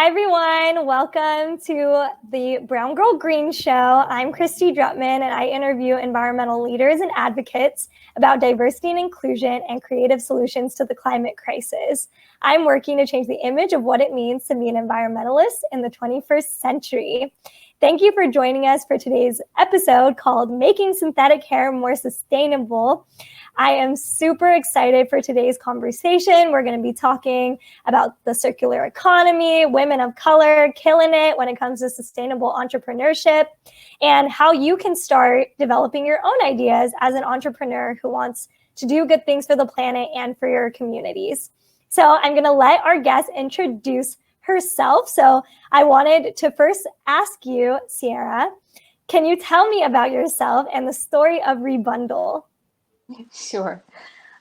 Hi, everyone. Welcome to the Brown Girl Green Show. I'm Christy Drutman, and I interview environmental leaders and advocates about diversity and inclusion and creative solutions to the climate crisis. I'm working to change the image of what it means to be an environmentalist in the 21st century. Thank you for joining us for today's episode called Making Synthetic Hair More Sustainable. I am super excited for today's conversation. We're going to be talking about the circular economy, women of color killing it when it comes to sustainable entrepreneurship, and how you can start developing your own ideas as an entrepreneur who wants to do good things for the planet and for your communities. So I'm going to let our guest introduce herself. So I wanted to first ask you, Ciara, can you tell me about yourself and the story of Rebundle? Sure.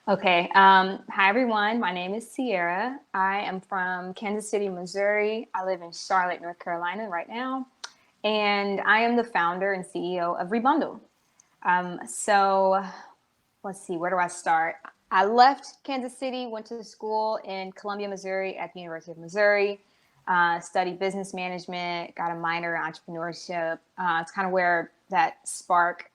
Okay. Hi, everyone. My name is Ciara. I am from Kansas City, Missouri. I live in Charlotte, North Carolina right now. And I am the founder and CEO of Rebundle. So let's see, where do I start? I left Kansas City, went to school in Columbia, Missouri at the University of Missouri, studied business management, got a minor in entrepreneurship. It's kind of where that spark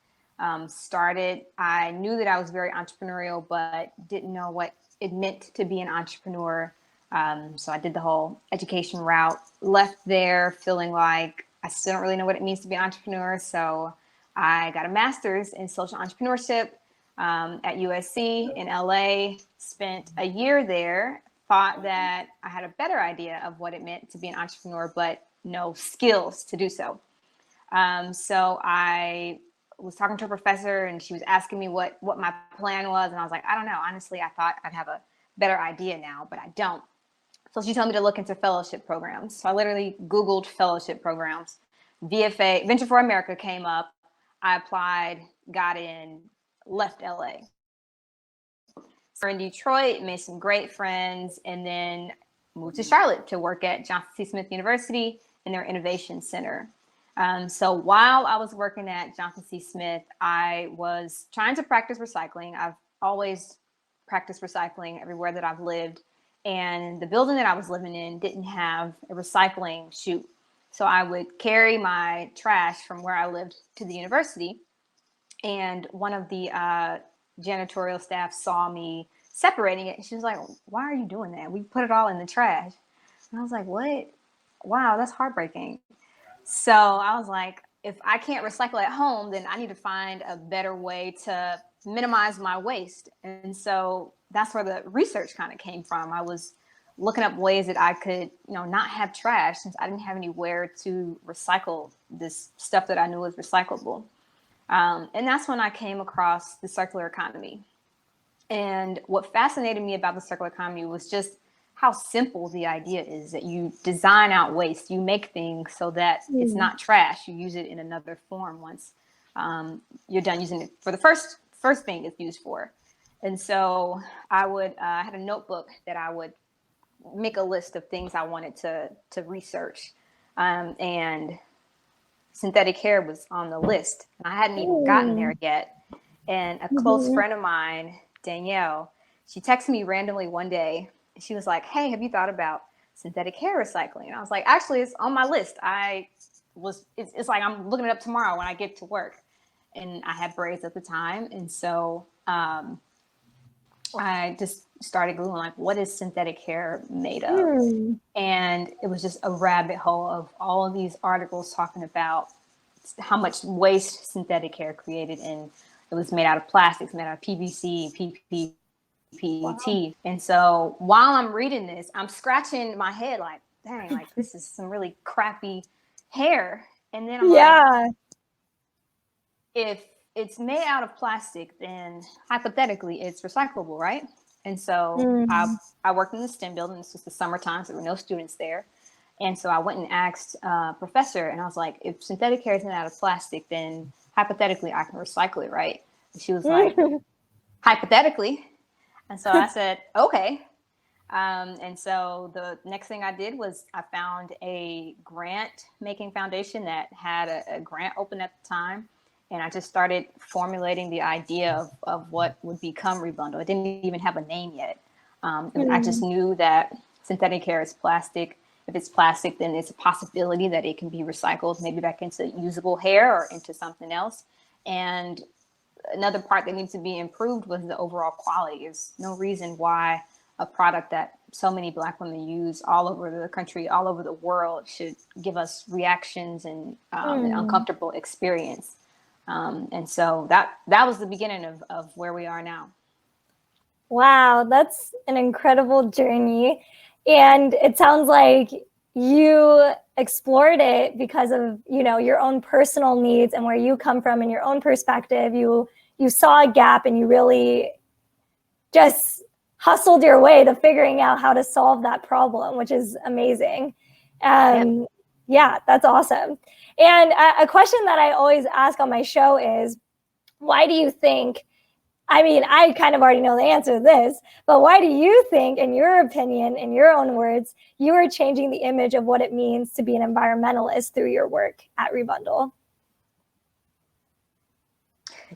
started. I knew that I was very entrepreneurial, but didn't know what it meant to be an entrepreneur. So I did the whole education route, left there feeling like I still don't really know what it means to be an entrepreneur. So I got a master's in social entrepreneurship at USC in LA, spent a year there, thought that I had a better idea of what it meant to be an entrepreneur, but no skills to do so. So I was talking to a professor and she was asking me what my plan was. And I was like, I don't know. Honestly, I thought I'd have a better idea now, but I don't. So she told me to look into fellowship programs. So I literally Googled fellowship programs. VFA, Venture for America came up. I applied, got in, left LA. So in Detroit, made some great friends, and then moved to Charlotte to work at Johnson C. Smith University in their innovation center. So while I was working at Johnson C. Smith, I was trying to practice recycling. I've always practiced recycling everywhere that I've lived. And the building that I was living in didn't have a recycling chute. So I would carry my trash from where I lived to the university. And one of the janitorial staff saw me separating it. And she was like, why are you doing that? We put it all in the trash. And I was like, what? Wow, that's heartbreaking. So I was like, if I can't recycle at home, then I need to find a better way to minimize my waste. And so that's where the research kind of came from. I was looking up ways that I could, not have trash since I didn't have anywhere to recycle this stuff that I knew was recyclable. And that's when I came across the circular economy. And what fascinated me about the circular economy was just how simple the idea is that you design out waste, you make things so that it's not trash. You use it in another form once you're done using it for the first thing it's used for. And so I had a notebook that I would make a list of things I wanted to research. And synthetic hair was on the list. I hadn't even gotten there yet. And a close friend of mine, Danielle, she texted me randomly one day. She was like, hey, have you thought about synthetic hair recycling? And I was like, actually, it's on my list. It's like I'm looking it up tomorrow when I get to work. And I had braids at the time. And so I just started Googling, like, what is synthetic hair made of? And it was just a rabbit hole of all of these articles talking about how much waste synthetic hair created. And it was made out of plastics, made out of PVC, PP, PET. Wow. And so while I'm reading this, I'm scratching my head like, dang, like this is some really crappy hair. And then I'm like, if it's made out of plastic, then hypothetically it's recyclable, right? And so I worked in the STEM building. This was the summertime, so there were no students there. And so I went and asked a professor, and I was like, if synthetic hair is made out of plastic, then hypothetically I can recycle it, right? And she was like, hypothetically. And so I said, okay. And so the next thing I did was I found a grant making foundation that had a grant open at the time. And I just started formulating the idea of what would become Rebundle. It didn't even have a name yet. I just knew that synthetic hair is plastic. If it's plastic, then it's a possibility that it can be recycled, maybe back into usable hair or into something else. And another part that needs to be improved was the overall quality. There's no reason why a product that so many Black women use all over the country, all over the world, should give us reactions and an uncomfortable experience. And so that was the beginning of where we are now. Wow, that's an incredible journey. And it sounds like you explored it because of, you know, your own personal needs and where you come from and your own perspective. You saw a gap and you really just hustled your way to figuring out how to solve that problem, which is amazing. Yeah, that's awesome. And a question that I always ask on my show is, why do you think, I mean, I kind of already know the answer to this, but why do you think, in your opinion, in your own words, you are changing the image of what it means to be an environmentalist through your work at Rebundle?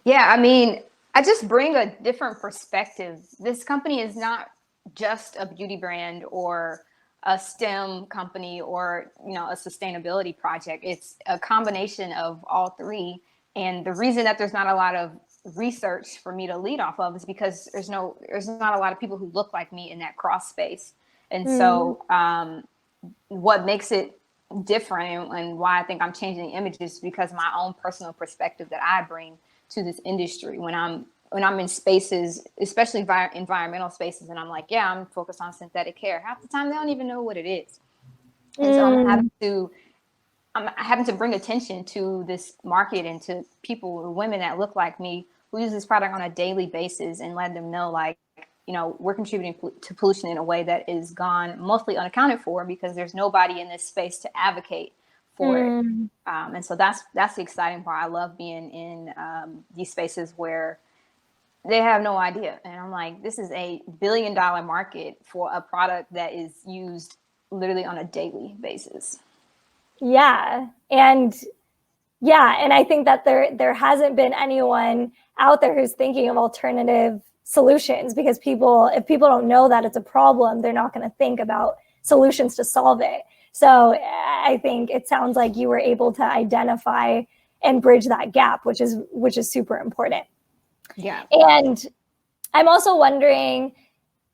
Yeah, I mean, I just bring a different perspective. This company is not just a beauty brand or a STEM company or, you know, a sustainability project. It's a combination of all three. And the reason that there's not a lot of research for me to lead off of is because there's not a lot of people who look like me in that cross space. And so what makes it different and why I think I'm changing the image is because my own personal perspective that I bring to this industry when I'm in spaces, especially environmental spaces, and I'm like, yeah, I'm focused on synthetic hair. Half the time they don't even know what it is. And so I'm having to bring attention to this market and to people, women that look like me, who use this product on a daily basis, and let them know, like, you know, we're contributing to pollution in a way that is gone mostly unaccounted for because there's nobody in this space to advocate for it. And so that's the exciting part. I love being in these spaces where they have no idea. And I'm like, this is a $1 billion market for a product that is used literally on a daily basis. Yeah. And I think that there hasn't been anyone out there who's thinking of alternative solutions, because if people don't know that it's a problem, they're not going to think about solutions to solve it. So I think it sounds like you were able to identify and bridge that gap, which is super important. Yeah. And I'm also wondering,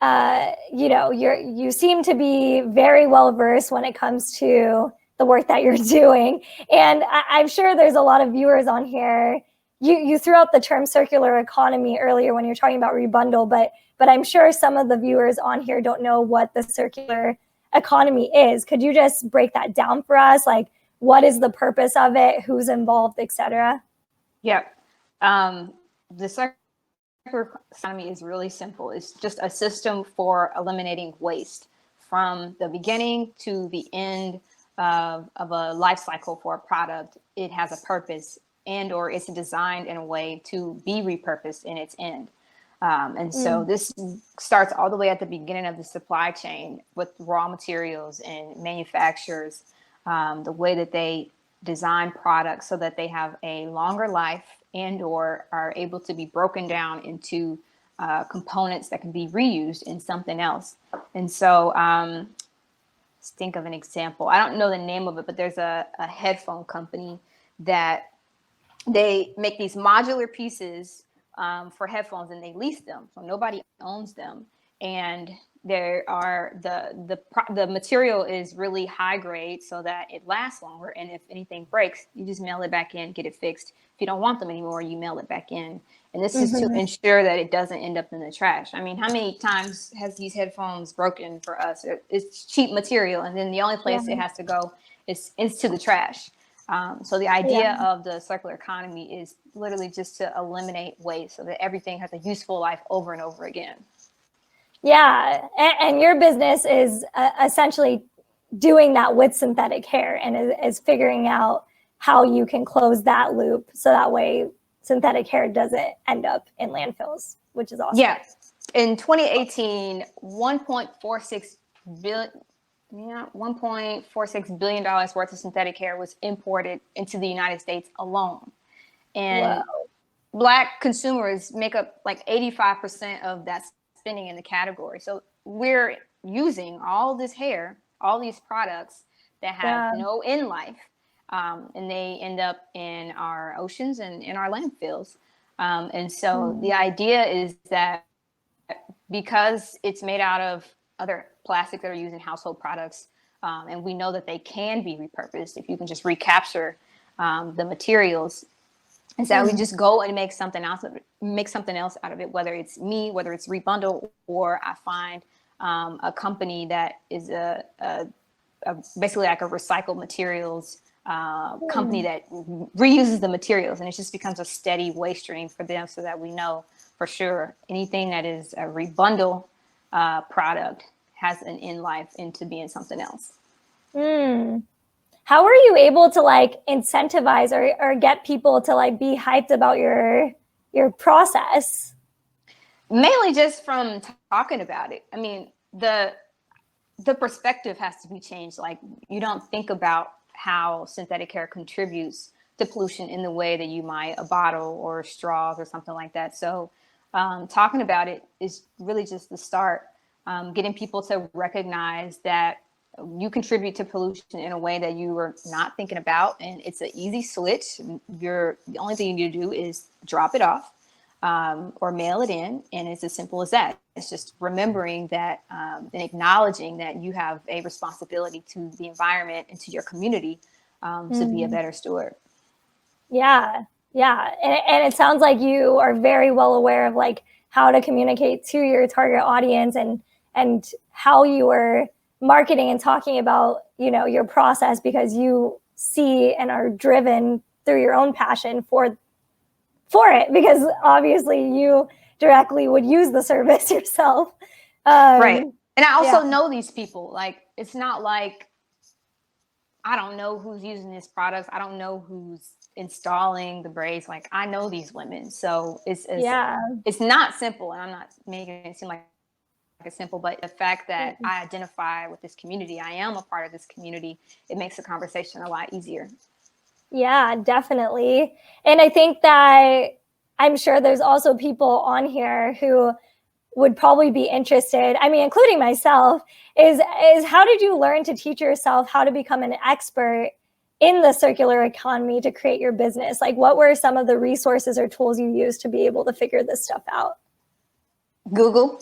you know, you seem to be very well versed when it comes to the work that you're doing. And I'm sure there's a lot of viewers on here. You threw out the term circular economy earlier when you're talking about Rebundle, but I'm sure some of the viewers on here don't know what the circular economy is. Could you just break that down for us? Like, what is the purpose of it? Who's involved, etc.? Yeah. The circular economy is really simple. It's just a system for eliminating waste from the beginning to the end of a life cycle for a product. It has a purpose, and or it's designed in a way to be repurposed in its end. And so this starts all the way at the beginning of the supply chain with raw materials and manufacturers, the way that they design products so that they have a longer life and or are able to be broken down into components that can be reused in something else. And so let's think of an example. I don't know the name of it, but there's a headphone company that they make these modular pieces for headphones, and they lease them, so nobody owns them. And there are the material is really high grade so that it lasts longer. And if anything breaks, you just mail it back in, get it fixed. If you don't want them anymore, you mail it back in. And this is to ensure that it doesn't end up in the trash. I mean, how many times has these headphones broken for us? It's cheap material, and then the only place it has to go is to the trash. So the idea of the circular economy is literally just to eliminate waste so that everything has a useful life over and over again. Yeah, and your business is essentially doing that with synthetic hair, and is figuring out how you can close that loop so that way synthetic hair doesn't end up in landfills, which is awesome. Yeah. In 2018, $1.46 billion worth of synthetic hair was imported into the United States alone. And Black consumers make up like 85% of that spending in the category. So we're using all this hair all these products that have Yeah. no end life, and they end up in our oceans and in our landfills. And so the idea is that because it's made out of other plastics that are used in household products, and we know that they can be repurposed if you can just recapture the materials. And so we just go and make something else out of it, whether it's me, whether it's Rebundle, or I find a company that is basically like a recycled materials company that reuses the materials, and it just becomes a steady waste stream for them, so that we know for sure anything that is a Rebundle product has an end life into being something else. How are you able to like incentivize or get people to like be hyped about your process? Mainly just from talking about it. I mean, the perspective has to be changed. Like, you don't think about how synthetic hair contributes to pollution in the way that you might a bottle or straws or something like that. So talking about it is really just the start. Getting people to recognize that you contribute to pollution in a way that you were not thinking about, and it's an easy switch. The only thing you need to do is drop it off or mail it in, and it's as simple as that. It's just remembering that and acknowledging that you have a responsibility to the environment and to your community to be a better steward. Yeah, and it sounds like you are very well aware of like how to communicate to your target audience and how you are marketing and talking about, you know, your process, because you see and are driven through your own passion for it, because obviously you directly would use the service yourself. Right. And I also know these people. Like, it's not like I don't know who's using these products. I don't know who's installing the braids. Like, I know these women. So it's not simple. And I'm not making it seem like it's simple, but the fact that I identify with this community, I am a part of this community, it makes the conversation a lot easier. Yeah, definitely. And I think that I'm sure there's also people on here who would probably be interested, I mean, including myself, is how did you learn to teach yourself how to become an expert in the circular economy to create your business? Like, what were some of the resources or tools you used to be able to figure this stuff out? Google.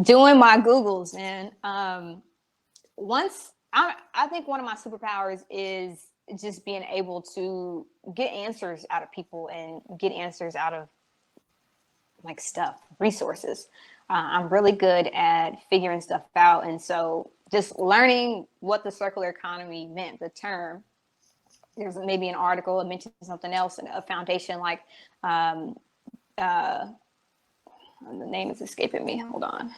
Doing my Googles, man. I think one of my superpowers is just being able to get answers out of people and get answers out of like resources. I'm really good at figuring stuff out. And so just learning what the circular economy meant, the term. There's maybe an article that mentions something else, and a foundation like the name is escaping me. Hold on.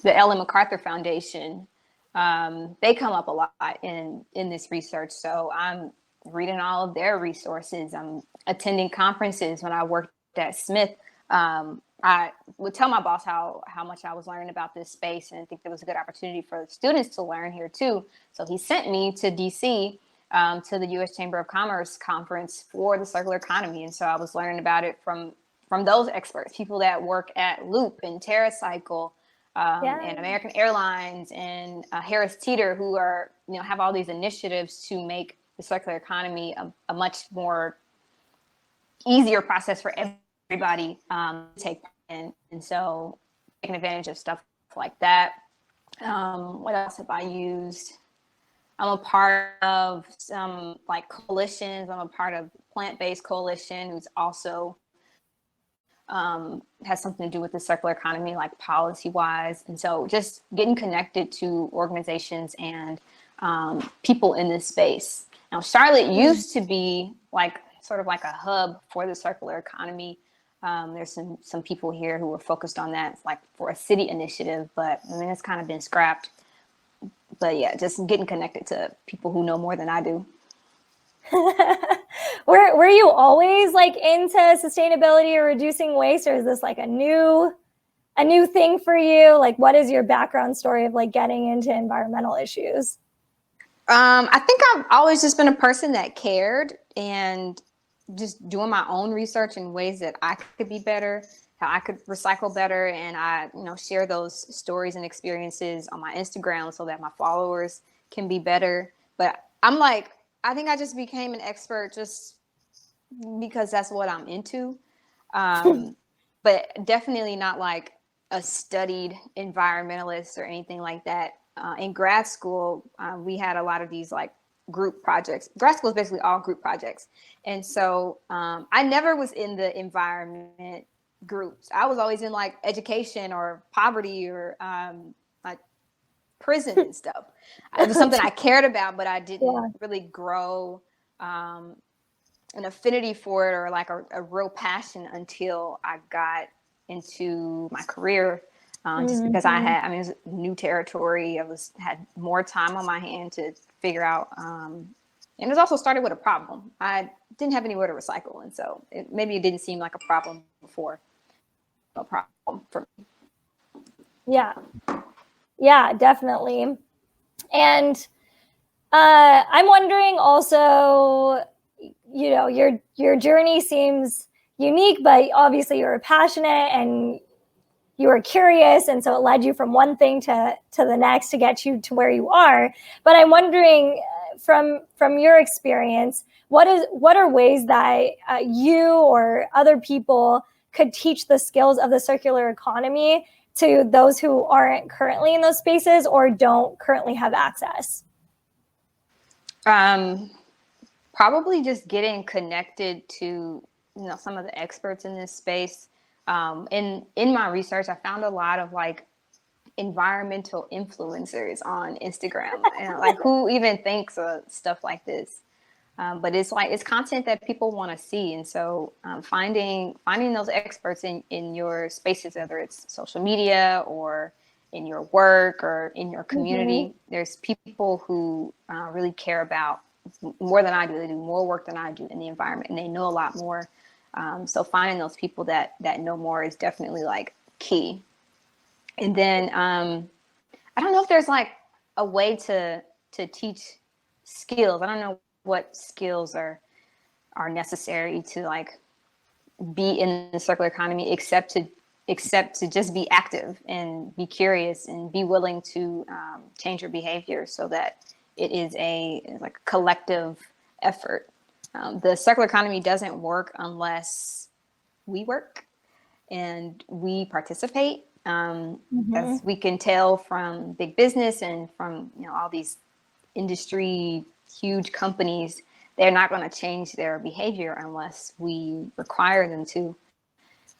The Ellen MacArthur Foundation. They come up a lot in this research. So I'm reading all of their resources. I'm attending conferences. When I worked at Smith, I would tell my boss how much I was learning about this space, and I think there was a good opportunity for students to learn here too. So he sent me to DC to the U.S. Chamber of Commerce conference for the circular economy, and so I was learning about it from those experts, people that work at Loop and TerraCycle and American Airlines and Harris Teeter, who are have all these initiatives to make the circular economy a much more easier process for everybody to take part in. And so taking advantage of stuff like that. What else have I used? I'm a part of some like coalitions. I'm a part of Plant-Based Coalition, who's also has something to do with the circular economy, like policy-wise. And so just getting connected to organizations and people in this space. Now, Charlotte used to be like sort of like a hub for the circular economy. There's some people here who are focused on that, like for a city initiative, but I mean, it's kind of been scrapped. But yeah, just getting connected to people who know more than I do. Were you always like into sustainability or reducing waste, or is this like a new thing for you? Like, what is your background story of like getting into environmental issues? I think I've always just been a person that cared, and just doing my own research in ways that I could be better how I could recycle better. And I, share those stories and experiences on my Instagram so that my followers can be better. But I'm like, I think I just became an expert just because that's what I'm into. But definitely not like a studied environmentalist or anything like that. In grad school, we had a lot of these like group projects. Grad school is basically all group projects. And so I never was in the environment groups. I was always in like education or poverty or like prison and stuff. It was something I cared about, but I didn't really grow an affinity for it or like a real passion until I got into my career. Just because it was new territory. Had more time on my hand to figure out. And it was also started with a problem. I didn't have anywhere to recycle. And so maybe it didn't seem like a problem before. A problem for me. Yeah. Yeah, definitely. And I'm wondering also, your journey seems unique, but obviously you're passionate and you were curious, and so it led you from one thing to the next to get you to where you are. But I'm wondering, from your experience, what are ways that you or other people could teach the skills of the circular economy to those who aren't currently in those spaces or don't currently have access? Probably just getting connected to some of the experts in this space. In my research, I found a lot of like environmental influencers on Instagram, and like who even thinks of stuff like this. But it's content that people want to see, and so finding those experts in your spaces, whether it's social media or in your work or in your community. There's people who really care about more than I do. They do more work than I do in the environment, and they know a lot more. So finding those people that know more is definitely like key. And then I don't know if there's like a way to teach skills. I don't know what skills are necessary to like be in the circular economy, except to just be active and be curious and be willing to change your behavior so that it is a like collective effort. The circular economy doesn't work unless we work and we participate. As we can tell from big business and from all these industry huge companies, they're not going to change their behavior unless we require them to.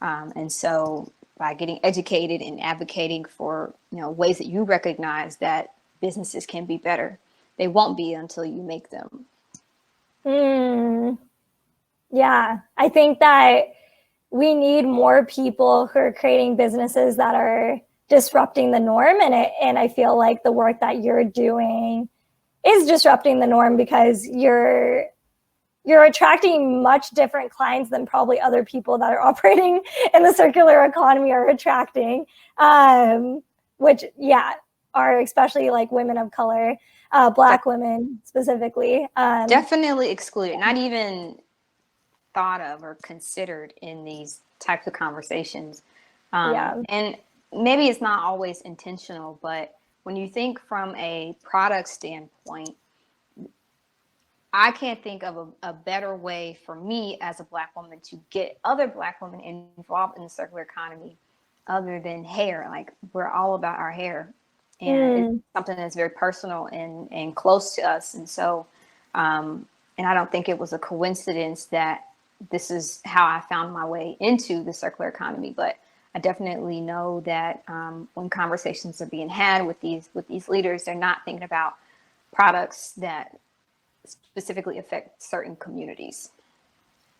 And so by getting educated and advocating for ways that you recognize that businesses can be better, they won't be until you make them. Yeah, I think that we need more people who are creating businesses that are disrupting the norm, and I feel like the work that you're doing is disrupting the norm because you're attracting much different clients than probably other people that are operating in the circular economy are attracting, which are especially like women of color, Black women specifically. Definitely excluded, not even thought of or considered in these types of conversations. And maybe it's not always intentional, but when you think from a product standpoint, I can't think of a better way for me as a Black woman to get other Black women involved in the circular economy other than hair. Like, we're all about our hair, and it's something that's very personal and close to us. And so, and I don't think it was a coincidence that this is how I found my way into the circular economy. But I definitely know that when conversations are being had with these leaders, they're not thinking about products that specifically affect certain communities.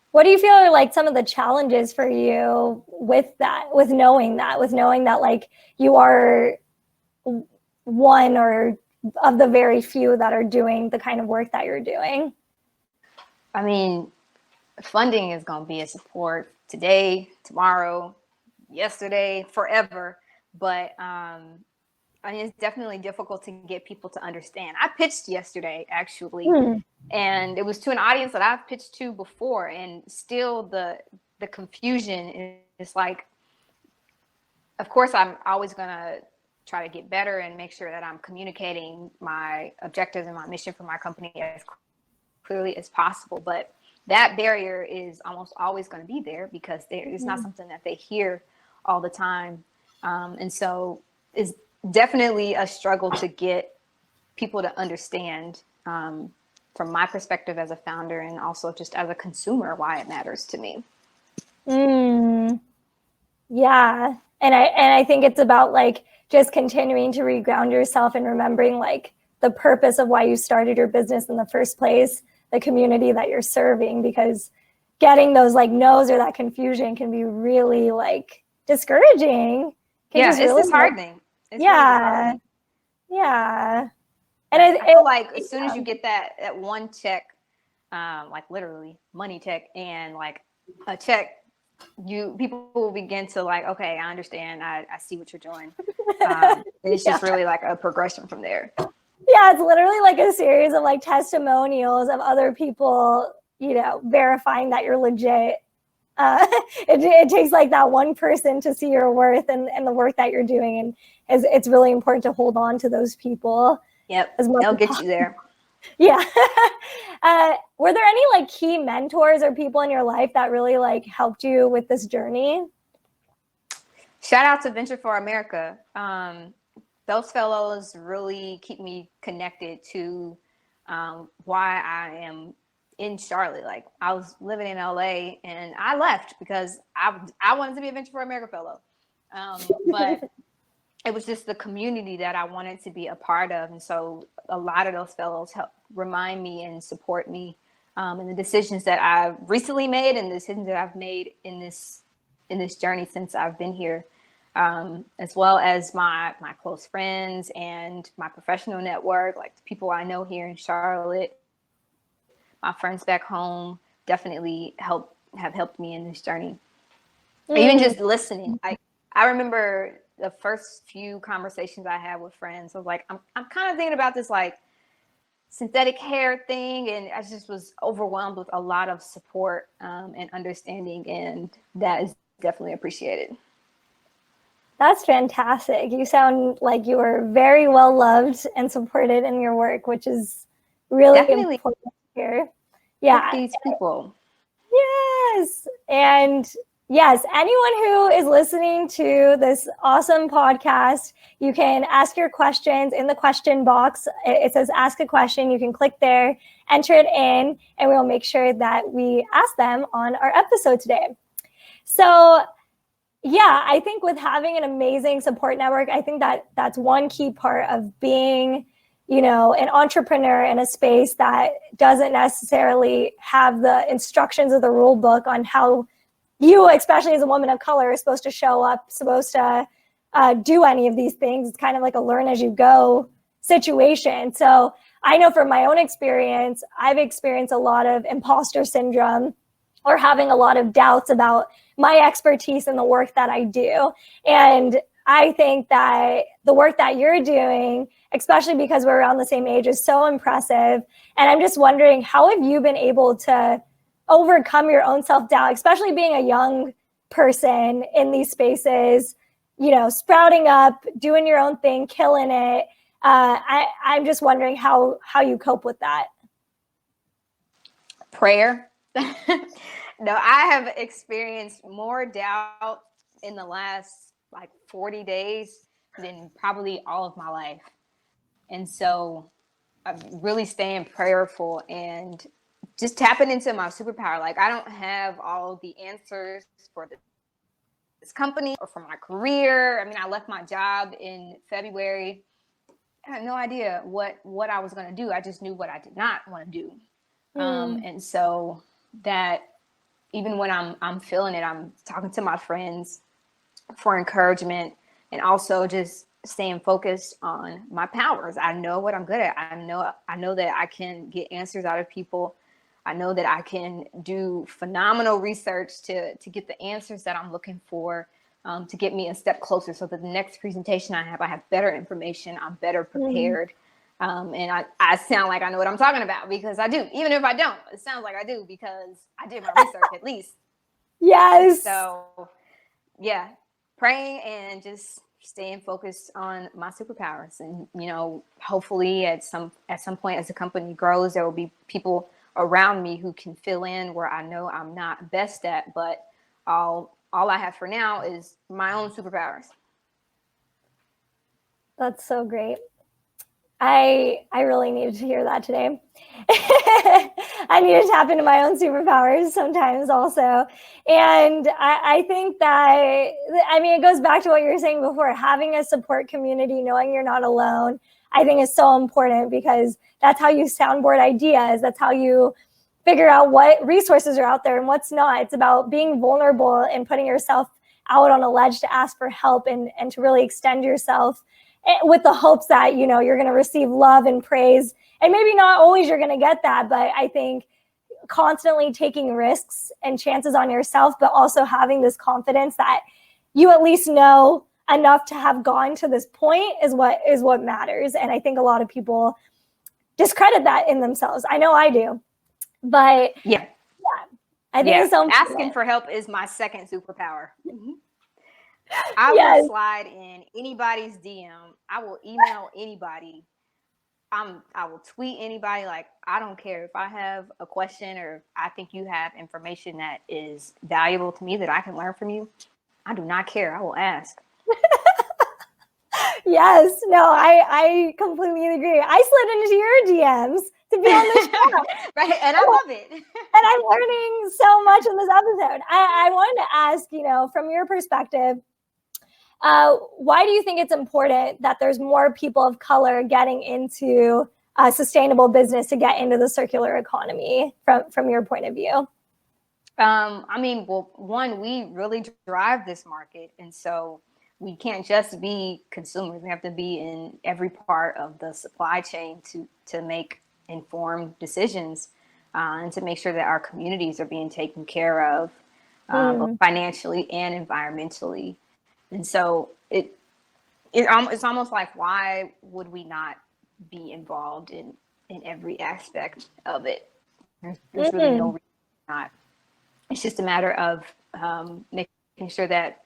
What do you feel are like some of the challenges for you with that, with knowing that like you are one or of the very few that are doing the kind of work that you're doing? I mean, funding is going to be a support today, tomorrow, yesterday, forever. But I mean, it's definitely difficult to get people to understand. I pitched yesterday, actually, and it was to an audience that I've pitched to before, and still the confusion is like, of course, I'm always going to try to get better and make sure that I'm communicating my objectives and my mission for my company as clearly as possible. But that barrier is almost always going to be there because it's not something that they hear all the time. And so it's definitely a struggle to get people to understand, from my perspective as a founder and also just as a consumer, why it matters to me. Yeah. And I think it's about like just continuing to reground yourself and remembering like the purpose of why you started your business in the first place, the community that you're serving, because getting those like no's or that confusion can be really like discouraging. It's disheartening. It's really disheartening. Yeah. And I feel like as soon as you get that one check, like literally money check and like a check, people will begin to like, okay, I understand. I see what you're doing. It's just really like a progression from there. Yeah, it's literally like a series of like testimonials of other people, verifying that you're legit. It takes like that one person to see your worth and the work that you're doing. And it's really important to hold on to those people. Yep, they'll get you there. Yeah. Were there any like key mentors or people in your life that really like helped you with this journey? Shout out to Venture for America. Those fellows really keep me connected to why I am in Charlotte. Like I was living in LA and I left because I wanted to be a Venture for America fellow. But it was just the community that I wanted to be a part of. And so a lot of those fellows help remind me and support me in the decisions that I've recently made and the decisions that I've made in this journey since I've been here, as well as my close friends and my professional network, like the people I know here in Charlotte. My friends back home definitely have helped me in this journey. Even just listening. I remember the first few conversations I had with friends. I was like, I'm kind of thinking about this like synthetic hair thing, and I just was overwhelmed with a lot of support and understanding, and that is definitely appreciated. That's fantastic. You sound like you were very well loved and supported in your work, which is really definitely important here. Yeah. These people. Yes. And yes, anyone who is listening to this awesome podcast, you can ask your questions in the question box. It says ask a question. You can click there, enter it in, and we'll make sure that we ask them on our episode today. So yeah, I think with having an amazing support network, I think that's one key part of being, an entrepreneur in a space that doesn't necessarily have the instructions of the rule book on how you, especially as a woman of color, are supposed to show up, supposed to do any of these things. It's kind of like a learn as you go situation. So I know from my own experience, I've experienced a lot of imposter syndrome or having a lot of doubts about my expertise in the work that I do. And I think that the work that you're doing, especially because we're around the same age, is so impressive. And I'm just wondering, how have you been able to overcome your own self-doubt, especially being a young person in these spaces, sprouting up, doing your own thing, killing it. I'm just wondering how you cope with that. Prayer. No, I have experienced more doubt in the last like 40 days than probably all of my life. And so I'm really staying prayerful and just tapping into my superpower. Like I don't have all the answers for this company or for my career. I mean, I left my job in February. I had no idea what I was going to do. I just knew what I did not want to do. And so that even when I'm feeling it, I'm talking to my friends for encouragement and also just staying focused on my powers. I know what I'm good at. I know that I can get answers out of people. I know that I can do phenomenal research to get the answers that I'm looking for, to get me a step closer so that the next presentation I have better information. I'm better prepared. And I sound like I know what I'm talking about because I do. Even if I don't, it sounds like I do because I did my research at least. Yes. So yeah, praying and just staying focused on my superpowers. And, hopefully at some point as the company grows, there will be people around me who can fill in where I know I'm not best at, but all I have for now is my own superpowers. That's so great. I really needed to hear that today. I need to tap into my own superpowers sometimes also. And I think that, it goes back to what you were saying before, having a support community, knowing you're not alone, I think is so important, because that's how you soundboard ideas. That's how you figure out what resources are out there and what's not. It's about being vulnerable and putting yourself out on a ledge to ask for help and to really extend yourself, with the hopes that, you're going to receive love and praise. And maybe not always you're going to get that, but I think constantly taking risks and chances on yourself, but also having this confidence that you at least know enough to have gone to this point is what matters. And I think a lot of people discredit that in themselves. I know I do, but yeah, I think it's so important. Asking for help is my second superpower. I will slide in anybody's DM. I will email anybody. I will tweet anybody. Like, I don't care if I have a question or I think you have information that is valuable to me that I can learn from you. I do not care. I will ask. Yes. No, I completely agree. I slid into your DMs to be on the show. Right. And I love it. And I'm learning so much in this episode. I wanted to ask, from your perspective, why do you think it's important that there's more people of color getting into sustainable business to get into the circular economy from your point of view? Well, one, we really drive this market. And so we can't just be consumers. We have to be in every part of the supply chain to make informed decisions and to make sure that our communities are being taken care of, both financially and environmentally. And so it's almost like, why would we not be involved in every aspect of it? There's really no reason not. It's just a matter of making sure that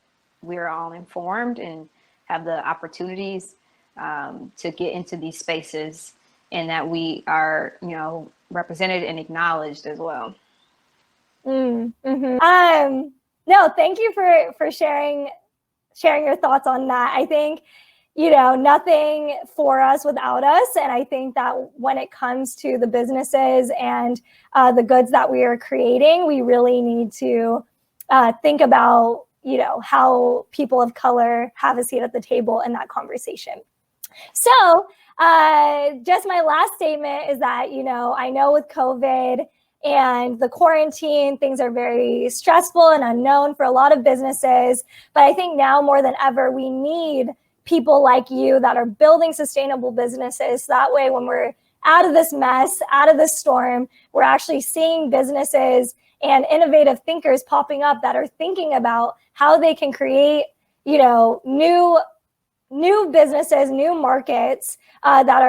we're all informed and have the opportunities to get into these spaces, and that we are, represented and acknowledged as well. No, thank you for sharing your thoughts on that. I think, nothing for us without us. And I think that when it comes to the businesses and the goods that we are creating, we really need to think about, how people of color have a seat at the table in that conversation. So just my last statement is that, I know with COVID and the quarantine, things are very stressful and unknown for a lot of businesses. But I think now more than ever, we need people like you that are building sustainable businesses. So that way, when we're out of this mess, out of this storm, we're actually seeing businesses and innovative thinkers popping up that are thinking about how they can create, new businesses, new markets that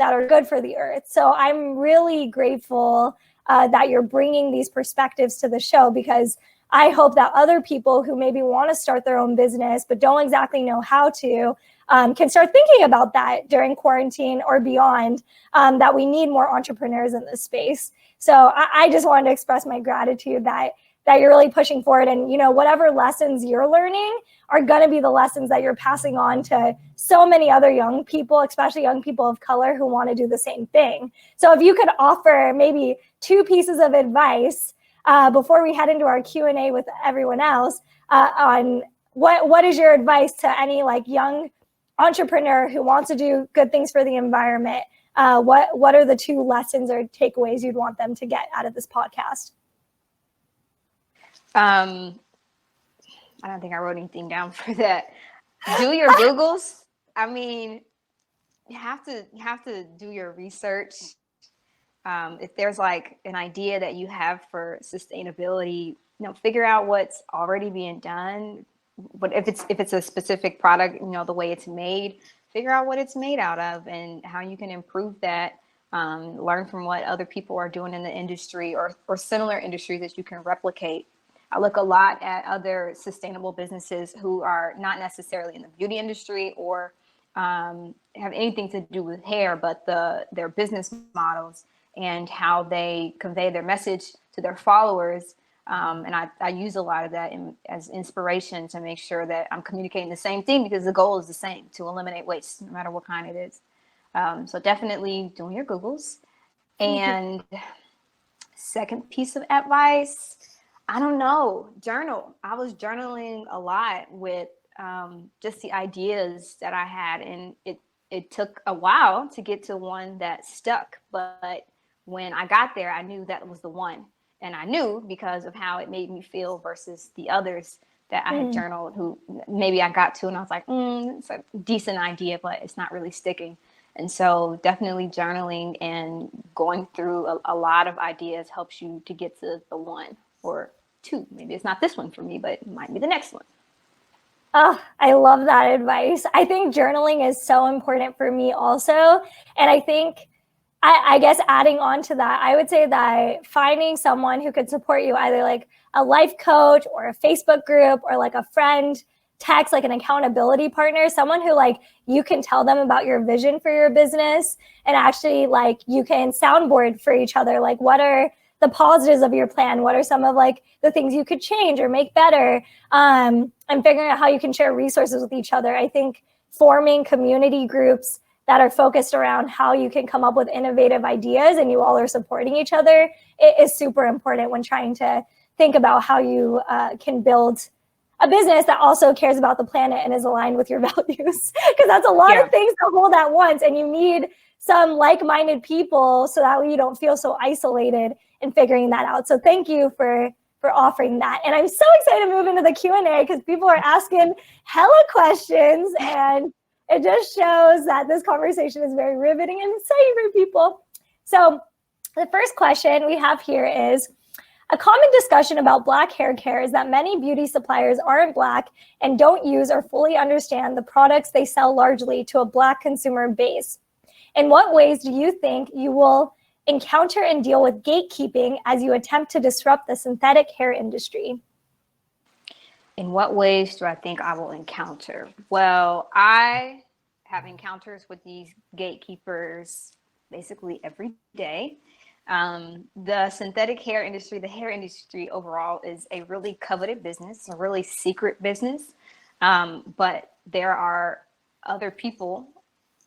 are good for the earth. So I'm really grateful that you're bringing these perspectives to the show, because I hope that other people who maybe want to start their own business but don't exactly know how to can start thinking about that during quarantine or beyond, that we need more entrepreneurs in this space. So I just wanted to express my gratitude that you're really pushing forward, and whatever lessons you're learning are going to be the lessons that you're passing on to so many other young people, especially young people of color who want to do the same thing. So if you could offer maybe 2 pieces of advice before we head into our Q&A with everyone else on what is your advice to any young entrepreneur who wants to do good things for the environment? What are the 2 lessons or takeaways you'd want them to get out of this podcast? I don't think I wrote anything down for that. Do your Googles. You have to do your research. If there's an idea that you have for sustainability, figure out what's already being done. But if it's a specific product, the way it's made, figure out what it's made out of and how you can improve that. Learn from what other people are doing in the industry or similar industries that you can replicate. I look a lot at other sustainable businesses who are not necessarily in the beauty industry or have anything to do with hair, but their business models and how they convey their message to their followers. And I use a lot of that as inspiration to make sure that I'm communicating the same thing, because the goal is the same, to eliminate waste, no matter what kind it is. So definitely doing your Googles. And second piece of advice, I don't know, journal. I was journaling a lot with just the ideas that I had, and it took a while to get to one that stuck. But when I got there, I knew that was the one. And I knew because of how it made me feel versus the others that I had journaled, who maybe I got to and I was like, it's a decent idea, but it's not really sticking. And so definitely journaling and going through a lot of ideas helps you to get to the one or two. Maybe it's not this one for me, but it might be the next one. Oh, I love that advice. I think journaling is so important for me also. And I think, I guess adding on to that, I would say that finding someone who could support you, either like a life coach or a Facebook group or like a friend text, like an accountability partner, someone who like you can tell them about your vision for your business, and actually like you can soundboard for each other. Like, what are the positives of your plan? What are some of like the things you could change or make better? And figuring out how you can share resources with each other. I think forming community groups that are focused around how you can come up with innovative ideas and you all are supporting each other, it is super important when trying to think about how you can build a business that also cares about the planet and is aligned with your values. Because that's a lot of things to hold at once, and you need some like-minded people so that way you don't feel so isolated in figuring that out. So thank you for offering that. And I'm so excited to move into the Q&A because people are asking hella questions, and it just shows that this conversation is very riveting and exciting for people. So the first question we have here is, a common discussion about Black hair care is that many beauty suppliers aren't Black and don't use or fully understand the products they sell largely to a Black consumer base. In what ways do you think you will encounter and deal with gatekeeping as you attempt to disrupt the synthetic hair industry? In what ways do I think I will encounter? Well, I have encounters with these gatekeepers basically every day. The synthetic hair industry, the hair industry overall, is a really coveted business, a really secret business. But there are other people,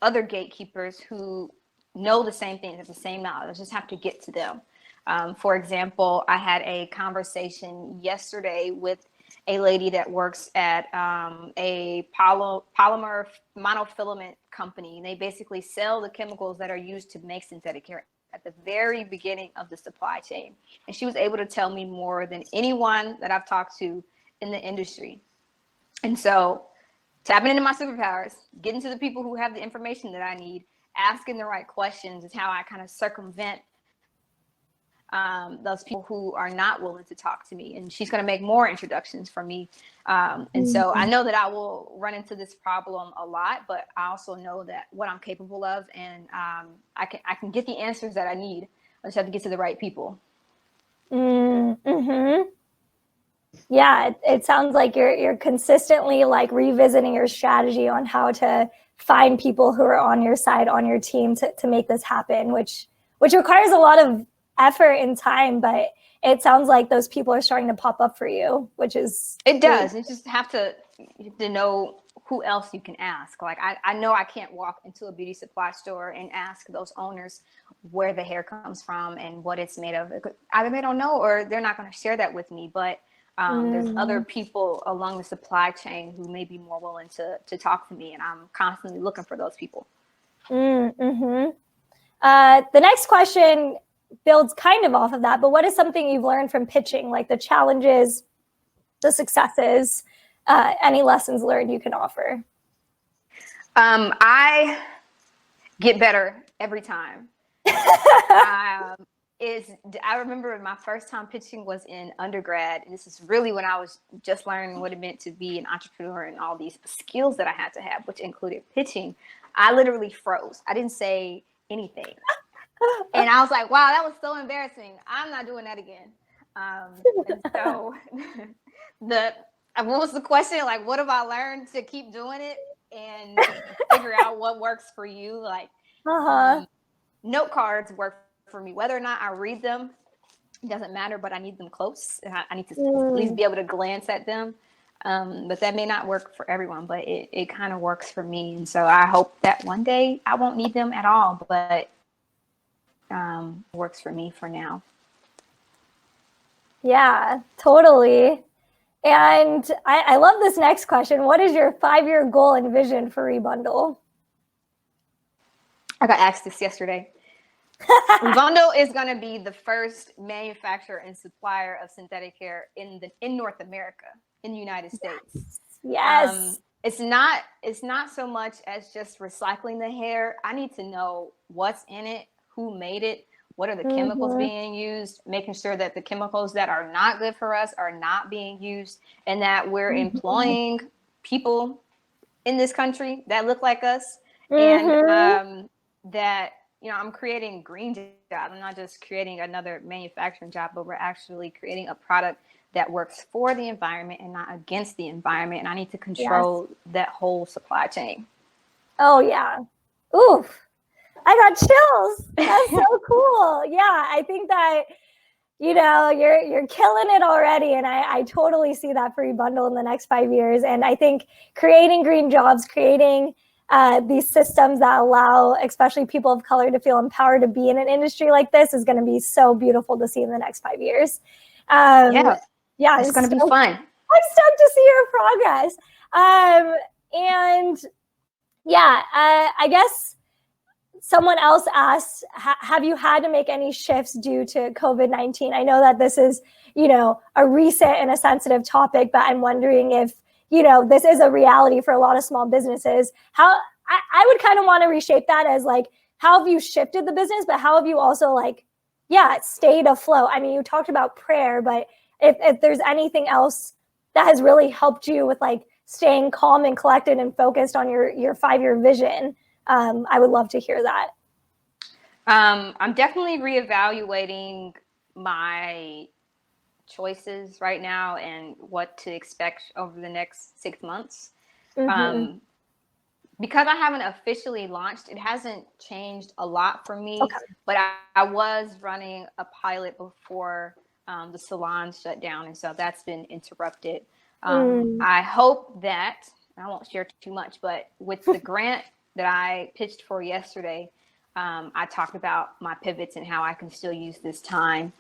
other gatekeepers who know the same things, have the same knowledge, just have to get to them. For example, I had a conversation yesterday with a lady that works at a polymer monofilament company. They basically sell the chemicals that are used to make synthetic hair at the very beginning of the supply chain. And she was able to tell me more than anyone that I've talked to in the industry. And so tapping into my superpowers, getting to the people who have the information that I need, asking the right questions is how I kind of circumvent those people who are not willing to talk to me. And she's going to make more introductions for me. And so I know that I will run into this problem a lot, but I also know that what I'm capable of, and I can get the answers that I need. I just have to get to the right people. Mm-hmm. Yeah, it sounds like you're consistently like revisiting your strategy on how to find people who are on your side, on your team to make this happen, which requires a lot of effort and time, but it sounds like those people are starting to pop up for you, which is it does. You just have to know who else you can ask. Like I know I can't walk into a beauty supply store and ask those owners where the hair comes from and what it's made of. Either they don't know or they're not going to share that with me, but there's other people along the supply chain who may be more willing to talk to me, and I'm constantly looking for those people. The next question builds kind of off of that, but what is something you've learned from pitching, like the challenges, the successes, any lessons learned you can offer? I get better every time. I remember my first time pitching was in undergrad. And this is really when I was just learning what it meant to be an entrepreneur and all these skills that I had to have, which included pitching. I literally froze. I didn't say anything. And I was like, wow, that was so embarrassing. I'm not doing that again. And so what was the question? Like, what have I learned to keep doing it and figure out what works for you? Like, note cards work for me. Whether or not I read them, it doesn't matter, but I need them close. And I need to at least be able to glance at them. But that may not work for everyone, but it kind of works for me. And so I hope that one day I won't need them at all, but works for me for now. Yeah, totally. And I love this next question. What is your 5-year goal and vision for Rebundle? I got asked this yesterday. Rebundle is going to be the first manufacturer and supplier of synthetic hair in North America, in the United States. Yes. It's not so much as just recycling the hair. I need to know what's in it, who made it, what are the chemicals being used, making sure that the chemicals that are not good for us are not being used, and that we're employing people in this country that look like us, and that, you know, I'm creating green jobs. I'm not just creating another manufacturing job, but we're actually creating a product that works for the environment and not against the environment. And I need to control that whole supply chain. Oh, yeah. Oof. I got chills. That's so cool. Yeah, I think that, you know, you're killing it already. And I totally see that for Rebundle in the next 5 years. And I think creating green jobs, creating these systems that allow especially people of color to feel empowered to be in an industry like this is going to be so beautiful to see in the next 5 years. Yeah, it's going to be fun. I'm stoked to see your progress. And yeah, I guess someone else asked, have you had to make any shifts due to COVID-19? I know that this is, you know, a recent and a sensitive topic, but I'm wondering if, you know, this is a reality for a lot of small businesses. How I would kind of want to reshape that as like, how have you shifted the business, but how have you also like, stayed afloat? I mean, you talked about prayer, but if there's anything else that has really helped you with like staying calm and collected and focused on your 5-year vision, I would love to hear that. I'm definitely reevaluating my choices right now and what to expect over the next 6 months. Because I haven't officially launched, it hasn't changed a lot for me, but I was running a pilot before the salon shut down. And so that's been interrupted. I hope that, I won't share too much, but with the grant that I pitched for yesterday, I talked about my pivots and how I can still use this time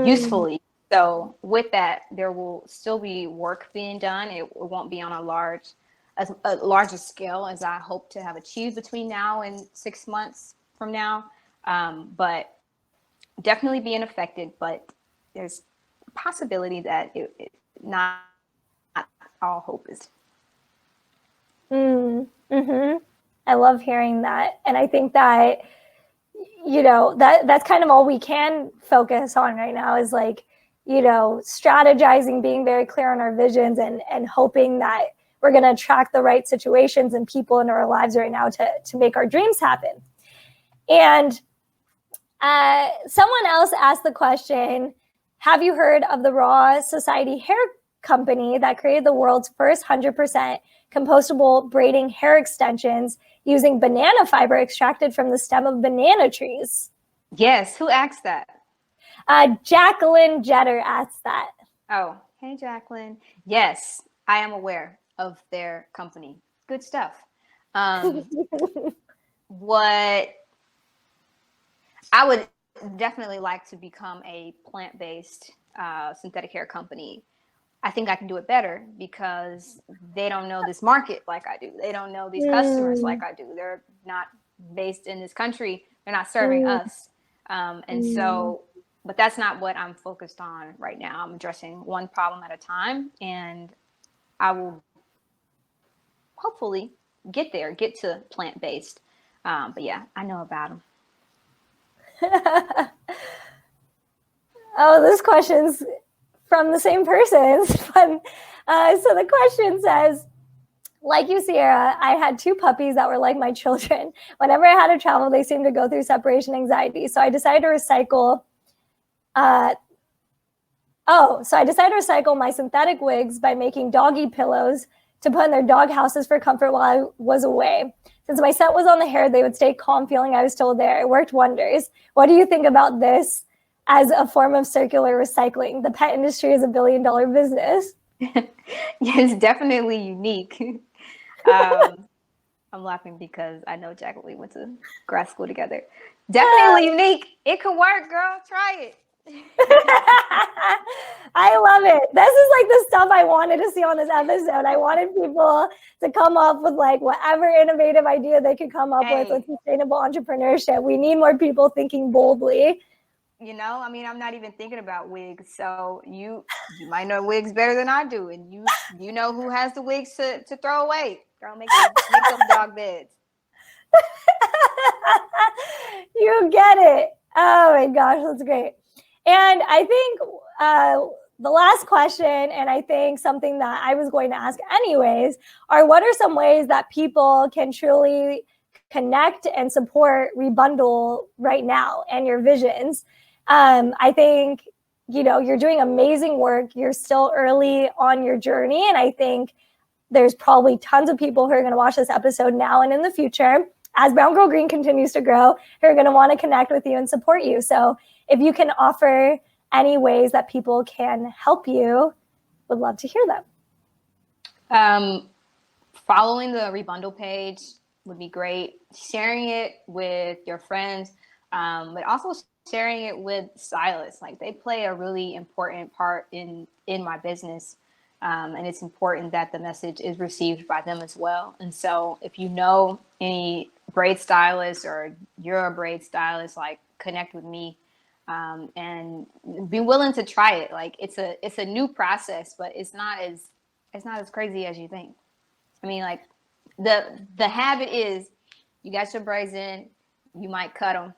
usefully. So with that, there will still be work being done. It won't be on a larger scale as I hope to have achieved between now and 6 months from now. But definitely being affected, but there's a possibility that it not all hope is. I love hearing that. And I think that, you know, that's kind of all we can focus on right now is like, you know, strategizing, being very clear on our visions and hoping that we're going to attract the right situations and people into our lives right now to make our dreams happen. And someone else asked the question, have you heard of the Raw Society Hair Company that created the world's first 100% compostable braiding hair extensions using banana fiber extracted from the stem of banana trees? Yes, who asked that? Jacqueline Jetter asked that. Oh, hey, Jacqueline. Yes, I am aware of their company. Good stuff. What I would definitely like to become a plant-based synthetic hair company. I think I can do it better because they don't know this market like I do. They don't know these customers like I do. They're not based in this country. They're not serving us. And so, but that's not what I'm focused on right now. I'm addressing one problem at a time, and I will hopefully get to plant-based. But yeah, I know about them. Oh, this question's from the same person. It's fun. So the question says, like you, Ciara, I had 2 puppies that were like my children. Whenever I had to travel, they seemed to go through separation anxiety. So I decided to recycle Oh, so I decided to recycle my synthetic wigs by making doggy pillows to put in their dog houses for comfort while I was away. Since my scent was on the hair, they would stay calm, feeling I was still there. It worked wonders. What do you think about this as a form of circular recycling? The pet industry is $1 billion business. Yeah, it's definitely unique. I'm laughing because I know Jack and we went to grad school together. Definitely unique. It could work, girl. Try it. I love it. This is like the stuff I wanted to see on this episode. I wanted people to come up with like whatever innovative idea they could come up with sustainable entrepreneurship. We need more people thinking boldly. You know, I mean, I'm not even thinking about wigs. So you might know wigs better than I do. And you know who has the wigs to throw away. Girl, make them dog beds. You get it. Oh my gosh, that's great. And I think the last question, and I think something that I was going to ask anyways, are what are some ways that people can truly connect and support Rebundle right now and your visions? I think, you're doing amazing work. You're still early on your journey. And I think there's probably tons of people who are going to watch this episode now and in the future, as Brown Girl Green continues to grow, who are going to want to connect with you and support you. So if you can offer any ways that people can help you, would love to hear them. Following the Rebundle page would be great. Sharing it with your friends, but also sharing it with stylists. Like, they play a really important part in my business. And it's important that the message is received by them as well. And so if you know any braid stylists or you're a braid stylist, like, connect with me. And be willing to try it. Like, it's a new process, but it's not as crazy as you think. I mean, like, the habit is you got your braids in, you might cut them,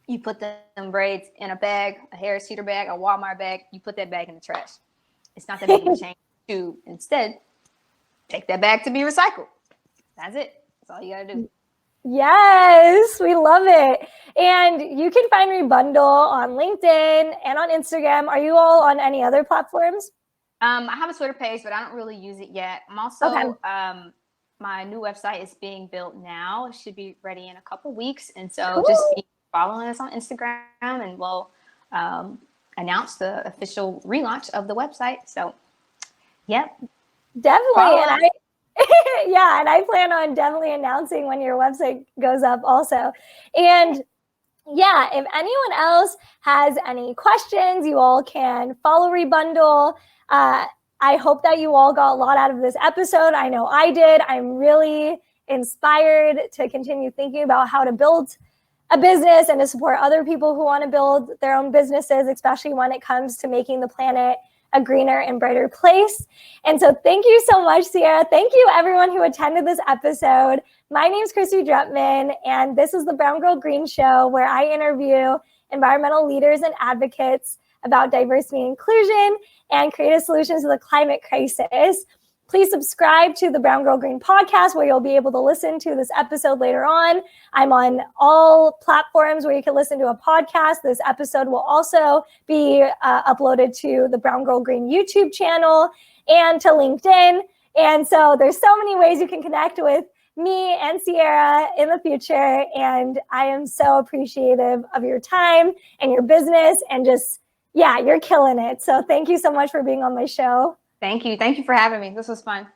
you put them braids in a bag, a Harris Teeter bag, a Walmart bag, you put that bag in the trash. It's not that big of a change. To instead take that bag to be recycled. That's it. That's all you gotta do. Yes, we love it. And you can find Rebundle on LinkedIn and on Instagram. Are you all on any other platforms? I have a Twitter page, but I don't really use it yet. I'm also, my new website is being built now. It should be ready in a couple weeks. And so just keep following us on Instagram, and we'll announce the official relaunch of the website. So, yep. Definitely. And I plan on definitely announcing when your website goes up also. And yeah, if anyone else has any questions, you all can follow Rebundle. I hope that you all got a lot out of this episode. I know I did. I'm really inspired to continue thinking about how to build a business and to support other people who want to build their own businesses, especially when it comes to making the planet a greener and brighter place. And so thank you so much, Ciara. Thank you everyone who attended this episode. My name is Christy Drutman, and this is the Brown Girl Green Show, where I interview environmental leaders and advocates about diversity and inclusion and creative solutions to the climate crisis. Please subscribe to the Brown Girl Green podcast, where you'll be able to listen to this episode later on. I'm on all platforms where you can listen to a podcast. This episode will also be uploaded to the Brown Girl Green YouTube channel and to LinkedIn. And so there's so many ways you can connect with me and Ciara in the future. And I am so appreciative of your time and your business, and just, you're killing it. So thank you so much for being on my show. Thank you. Thank you for having me. This was fun.